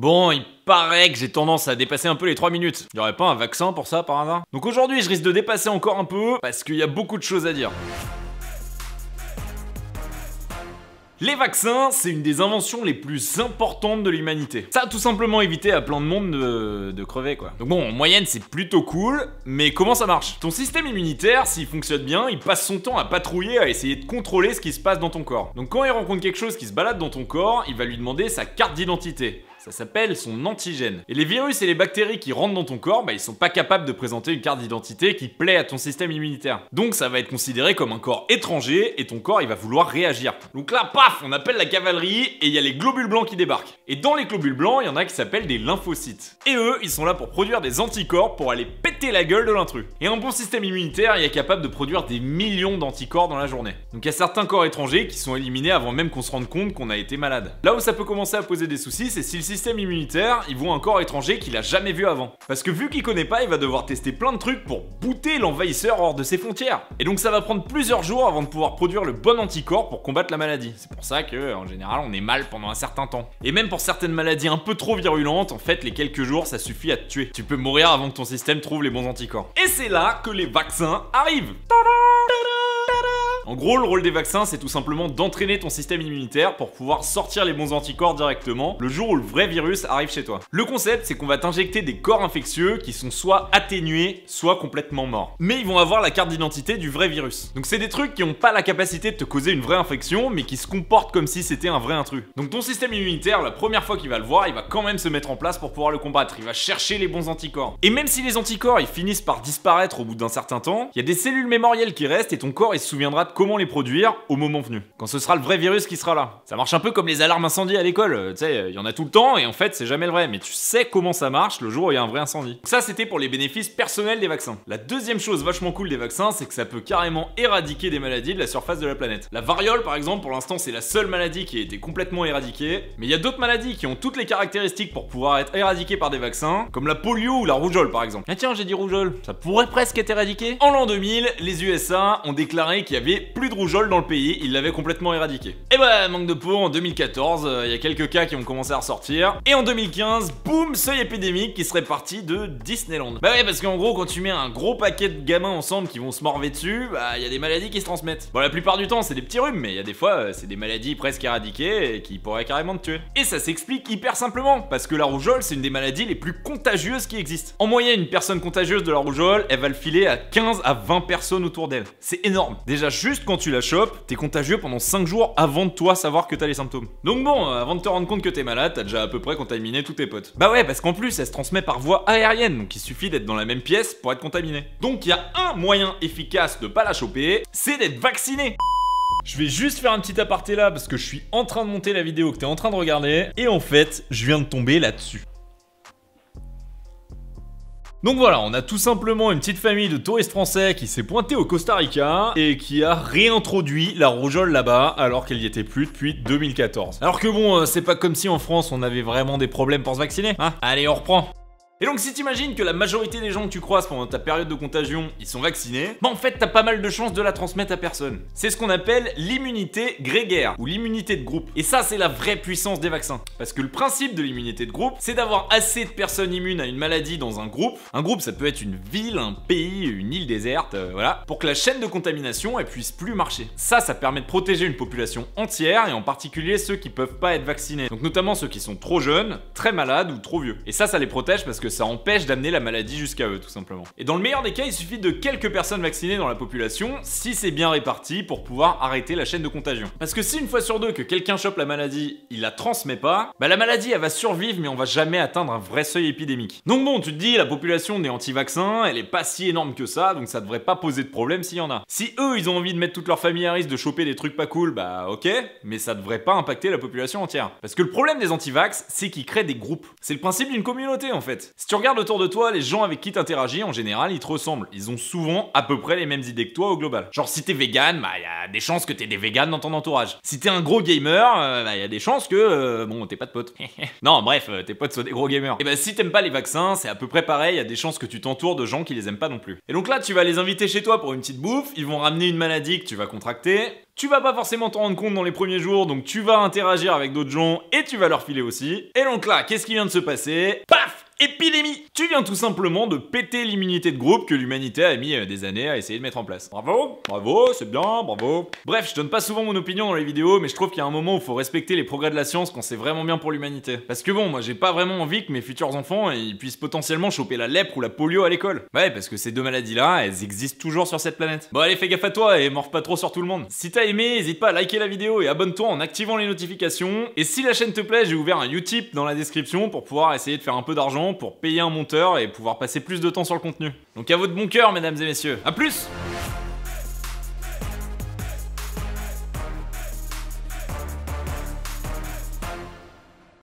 Bon, il paraît que j'ai tendance à dépasser un peu les 3 minutes. Y aurait pas un vaccin pour ça par hasard? Donc aujourd'hui, je risque de dépasser encore un peu parce qu'il y a beaucoup de choses à dire. Les vaccins, c'est une des inventions les plus importantes de l'humanité. Ça a tout simplement évité à plein de monde de crever quoi. Donc bon, en moyenne c'est plutôt cool, mais comment ça marche? Ton système immunitaire, s'il fonctionne bien, il passe son temps à patrouiller, à essayer de contrôler ce qui se passe dans ton corps. Donc quand il rencontre quelque chose qui se balade dans ton corps, il va lui demander sa carte d'identité. Ça s'appelle son antigène. Et les virus et les bactéries qui rentrent dans ton corps, ils sont pas capables de présenter une carte d'identité qui plaît à ton système immunitaire. Donc ça va être considéré comme un corps étranger et ton corps il va vouloir réagir. Donc là, paf, on appelle la cavalerie et il y a les globules blancs qui débarquent. Et dans les globules blancs, il y en a qui s'appellent des lymphocytes. Et eux, ils sont là pour produire des anticorps pour aller péter la gueule de l'intrus. Et un bon système immunitaire, il est capable de produire des millions d'anticorps dans la journée. Donc il y a certains corps étrangers qui sont éliminés avant même qu'on se rende compte qu'on a été malade. Là où ça peut commencer à poser des soucis, c'est si le système immunitaire, il voit un corps étranger qu'il a jamais vu avant. Parce que vu qu'il connaît pas, il va devoir tester plein de trucs pour booter l'envahisseur hors de ses frontières. Et donc ça va prendre plusieurs jours avant de pouvoir produire le bon anticorps pour combattre la maladie. C'est pour ça que, en général, on est mal pendant un certain temps. Et même pour certaines maladies un peu trop virulentes, en fait, les quelques jours, ça suffit à te tuer. Tu peux mourir avant que ton système trouve les bons anticorps. Et c'est là que les vaccins arrivent. En gros, le rôle des vaccins, c'est tout simplement d'entraîner ton système immunitaire pour pouvoir sortir les bons anticorps directement le jour où le vrai virus arrive chez toi. Le concept, c'est qu'on va t'injecter des corps infectieux qui sont soit atténués, soit complètement morts. Mais ils vont avoir la carte d'identité du vrai virus. Donc c'est des trucs qui n'ont pas la capacité de te causer une vraie infection, mais qui se comportent comme si c'était un vrai intrus. Donc ton système immunitaire, la première fois qu'il va le voir, il va quand même se mettre en place pour pouvoir le combattre. Il va chercher les bons anticorps. Et même si les anticorps, ils finissent par disparaître au bout d'un certain temps, il y a des cellules mémorielles qui restent et ton corps, il se souviendra de comment les produire au moment venu. Quand ce sera le vrai virus qui sera là. Ça marche un peu comme les alarmes incendie à l'école. Tu sais, il y en a tout le temps et en fait, c'est jamais le vrai. Mais tu sais comment ça marche le jour où il y a un vrai incendie. Donc ça, c'était pour les bénéfices personnels des vaccins. La deuxième chose vachement cool des vaccins, c'est que ça peut carrément éradiquer des maladies de la surface de la planète. La variole, par exemple, pour l'instant, c'est la seule maladie qui a été complètement éradiquée. Mais il y a d'autres maladies qui ont toutes les caractéristiques pour pouvoir être éradiquées par des vaccins, comme la polio ou la rougeole, par exemple. Ah tiens, j'ai dit rougeole. Ça pourrait presque être éradiqué. En l'an 2000, les USA ont déclaré qu'il y avait plus de rougeole dans le pays, ils l'avaient complètement éradiqué. Et bah, manque de peau, en 2014, il y a quelques cas qui ont commencé à ressortir. Et en 2015, boum, seuil épidémique qui serait parti de Disneyland. Bah ouais, parce qu'en gros, quand tu mets un gros paquet de gamins ensemble qui vont se morver dessus, bah il y a des maladies qui se transmettent. Bon, la plupart du temps, c'est des petits rhumes, mais il y a des fois, c'est des maladies presque éradiquées et qui pourraient carrément te tuer. Et ça s'explique hyper simplement, parce que la rougeole, c'est une des maladies les plus contagieuses qui existent. En moyenne, une personne contagieuse de la rougeole, elle va le filer à 15 à 20 personnes autour d'elle. C'est énorme. Déjà, juste quand tu la chopes, t'es contagieux pendant 5 jours avant de toi savoir que t'as les symptômes. Donc bon, avant de te rendre compte que t'es malade, t'as déjà à peu près contaminé tous tes potes. Bah ouais, parce qu'en plus, elle se transmet par voie aérienne, donc il suffit d'être dans la même pièce pour être contaminé. Donc il y a un moyen efficace de pas la choper, c'est d'être vacciné. Je vais juste faire un petit aparté là, parce que je suis en train de monter la vidéo que t'es en train de regarder, et en fait, je viens de tomber là-dessus. Donc voilà, on a tout simplement une petite famille de touristes français qui s'est pointée au Costa Rica et qui a réintroduit la rougeole là-bas alors qu'elle y était plus depuis 2014. Alors que bon, c'est pas comme si en France on avait vraiment des problèmes pour se vacciner, hein. Allez, on reprend. Et donc si t'imagines que la majorité des gens que tu croises pendant ta période de contagion, ils sont vaccinés, bah en fait t'as pas mal de chances de la transmettre à personne. C'est ce qu'on appelle l'immunité grégaire, ou l'immunité de groupe. Et ça c'est la vraie puissance des vaccins. Parce que le principe de l'immunité de groupe, c'est d'avoir assez de personnes immunes à une maladie dans un groupe. Un groupe ça peut être une ville, un pays, une île déserte, voilà, pour que la chaîne de contamination elle puisse plus marcher. Ça permet de protéger une population entière, et en particulier ceux qui peuvent pas être vaccinés. Donc notamment ceux qui sont trop jeunes, très malades ou trop vieux. Et ça les protège parce que ça empêche d'amener la maladie jusqu'à eux tout simplement. Et dans le meilleur des cas, il suffit de quelques personnes vaccinées dans la population, si c'est bien réparti, pour pouvoir arrêter la chaîne de contagion. Parce que si une fois sur deux que quelqu'un chope la maladie, il la transmet pas, bah la maladie elle va survivre mais on va jamais atteindre un vrai seuil épidémique. Donc bon, tu te dis, la population des anti-vaccins, elle est pas si énorme que ça, donc ça devrait pas poser de problème s'il y en a. Si eux ils ont envie de mettre toute leur famille à risque de choper des trucs pas cool, bah ok, mais ça devrait pas impacter la population entière. Parce que le problème des anti-vax, c'est qu'ils créent des groupes. C'est le principe d'une communauté en fait. Si tu regardes autour de toi, les gens avec qui t'interagis, en général, ils te ressemblent. Ils ont souvent à peu près les mêmes idées que toi au global. Genre, si t'es vegan, bah, y a des chances que t'aies des vegans dans ton entourage. Si t'es un gros gamer, bah, y a des chances que, bon, t'es pas de potes. Non, bref, tes potes sont des gros gamers. Et bah, si t'aimes pas les vaccins, c'est à peu près pareil, y a des chances que tu t'entoures de gens qui les aiment pas non plus. Et donc là, tu vas les inviter chez toi pour une petite bouffe, ils vont ramener une maladie que tu vas contracter. Tu vas pas forcément t'en rendre compte dans les premiers jours, donc tu vas interagir avec d'autres gens et tu vas leur filer aussi. Et donc là, qu'est-ce qui vient de se passer? Paf! Épidémie! Tu viens tout simplement de péter l'immunité de groupe que l'humanité a mis des années à essayer de mettre en place. Bravo, bravo, c'est bien, bravo. Bref, je donne pas souvent mon opinion dans les vidéos, mais je trouve qu'il y a un moment où il faut respecter les progrès de la science quand c'est vraiment bien pour l'humanité. Parce que bon, moi j'ai pas vraiment envie que mes futurs enfants ils puissent potentiellement choper la lèpre ou la polio à l'école. Ouais, parce que ces deux maladies-là, elles existent toujours sur cette planète. Bon allez, fais gaffe à toi et morve pas trop sur tout le monde. Si t'as aimé, n'hésite pas à liker la vidéo et abonne-toi en activant les notifications. Et si la chaîne te plaît, j'ai ouvert un Utip dans la description pour pouvoir essayer de faire un peu d'argent pour payer un monteur et pouvoir passer plus de temps sur le contenu. Donc à votre bon cœur, mesdames et messieurs. À plus!